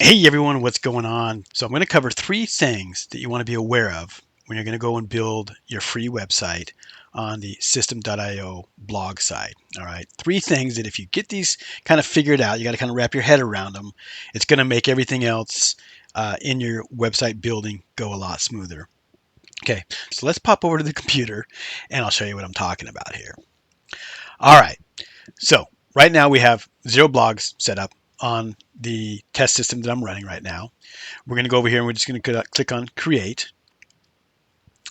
Hey everyone, what's going on? So I'm going to cover three things that you want to be aware of when you're going to go and build your free website on the Systeme.io blog site. All right, three things that if you get these kind of figured out, you got to kind of wrap your head around them. It's going to make everything else in your website building go a lot smoother. Okay, so let's pop over to the computer and I'll show you what I'm talking about here. All right, so right now we have 0 blogs set up on the test system that I'm running right now. We're going to go over here and we're just going to click on create.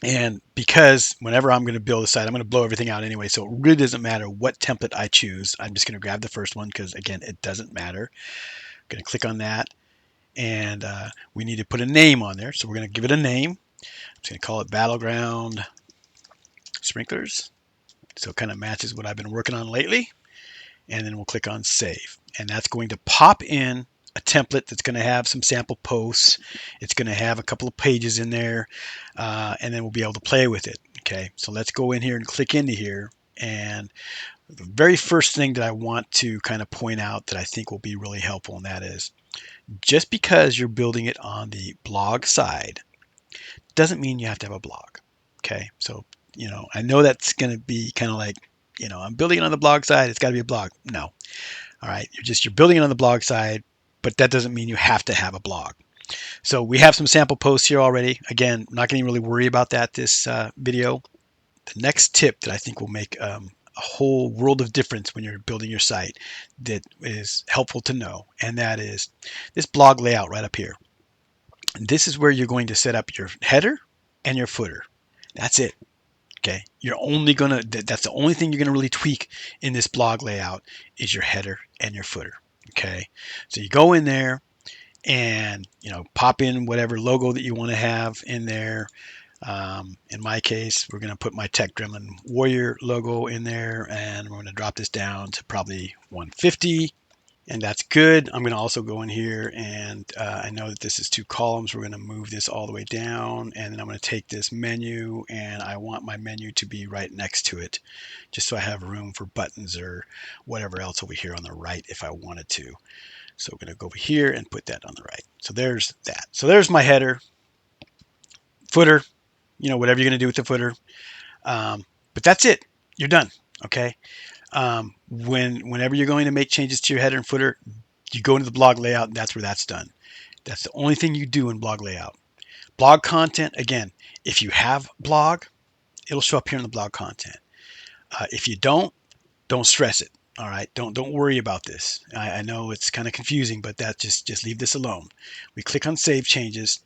And because whenever I'm going to build a site, I'm going to blow everything out anyway. So it really doesn't matter what template I choose. I'm just going to grab the first one because, again, it doesn't matter. I'm going to click on that. And we need to put a name on there. So we're going to give it a name. I'm just going to call it Battleground Sprinklers. So it kind of matches what I've been working on lately. And then we'll click on save. And that's going to pop in a template that's going to have some sample posts. It's going to have a couple of pages in there, and then we'll be able to play with it. Okay, so let's go in here and click into here. And the very first thing that I want to kind of point out that I think will be really helpful, and that is just because you're building it on the blog side doesn't mean you have to have a blog. Okay, so I know that's going to be kind of like, I'm building it on the blog side, it's got to be a blog. No. All right, you're building it on the blog side, but that doesn't mean you have to have a blog. So we have some sample posts here already. Again, I'm not going to really worry about that this video. The next tip that I think will make a whole world of difference when you're building your site that is helpful to know, and that is this blog layout right up here. This is where you're going to set up your header and your footer. That's it. Okay, that's the only thing you're gonna really tweak in this blog layout is your header and your footer. Okay, so you go in there and pop in whatever logo that you want to have in there. In my case, we're gonna put my Tech Gremlin Warrior logo in there, and we're gonna drop this down to probably 150. And that's good. I'm going to also go in here and I know that this is 2 columns. We're going to move this all the way down, and then I'm going to take this menu and I want my menu to be right next to it, just so I have room for buttons or whatever else over here on the right if I wanted to. So we're going to go over here and put that on the right. So there's that. So there's my header, footer, whatever you're going to do with the footer. But that's it. You're done. Okay. Whenever you're going to make changes to your header and footer, you go into the blog layout, and that's where that's done. That's the only thing you do in blog layout. Blog content, again, if you have blog, it'll show up here in the blog content. If you don't stress it. All right, don't worry about this. I know it's kind of confusing, but that just leave this alone. We click on Save Changes,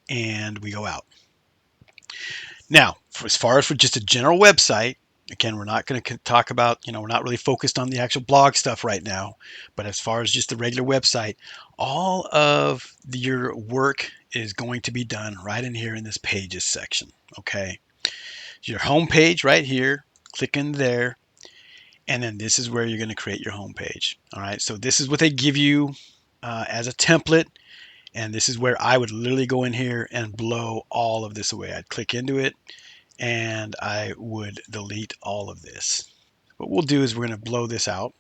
and we go out. Now, as far as for just a general website, again, we're not going to talk about, we're not really focused on the actual blog stuff right now. But as far as just the regular website, all of your work is going to be done right in here in this pages section. Okay. Your home page right here, click in there. And then this is where you're going to create your home page. All right. So this is what they give you as a template. And this is where I would literally go in here and blow all of this away. I'd click into it and I would delete all of this. What we'll do is we're going to blow this out.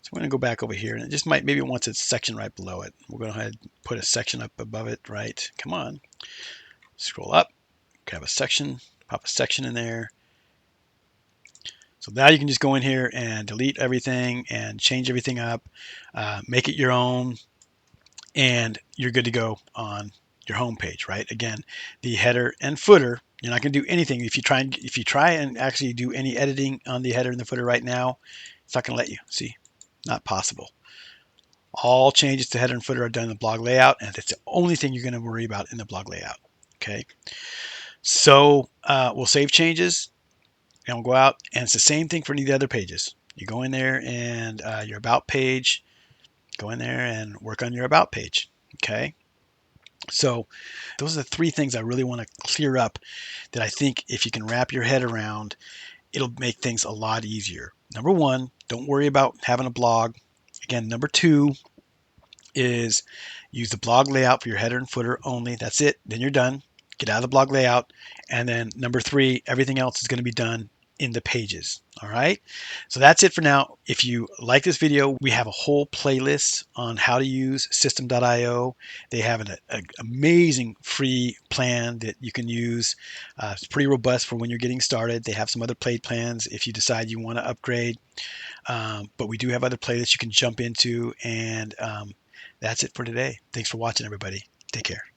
So we're going to go back over here, and it just maybe it wants a section right below it. We're going to go ahead and put a section up above it, right? Come on. Scroll up, grab a section, pop a section in there. So now you can just go in here and delete everything and change everything up, make it your own, and you're good to go on your home page, right? Again, the header and footer, you're not going to do anything. If you try and actually do any editing on the header and the footer right now, it's not going to let you. See, not possible. All changes to header and footer are done in the blog layout, and that's the only thing you're going to worry about in the blog layout. Okay, so we'll save changes and we'll go out, and it's the same thing for any of the other pages. You go in there and your about page, go in there and work on your about page. Okay. So those are the three things I really want to clear up that I think if you can wrap your head around, it'll make things a lot easier. Number one, don't worry about having a blog. Again, number two is use the blog layout for your header and footer only. That's it. Then you're done. Get out of the blog layout. And then number three, everything else is going to be done in the pages. All right. So that's it for now. If you like this video, we have a whole playlist on how to use Systeme.io. They have an amazing free plan that you can use. It's pretty robust for when you're getting started. They have some other paid plans if you decide you want to upgrade. But we do have other playlists you can jump into. And that's it for today. Thanks for watching, everybody. Take care.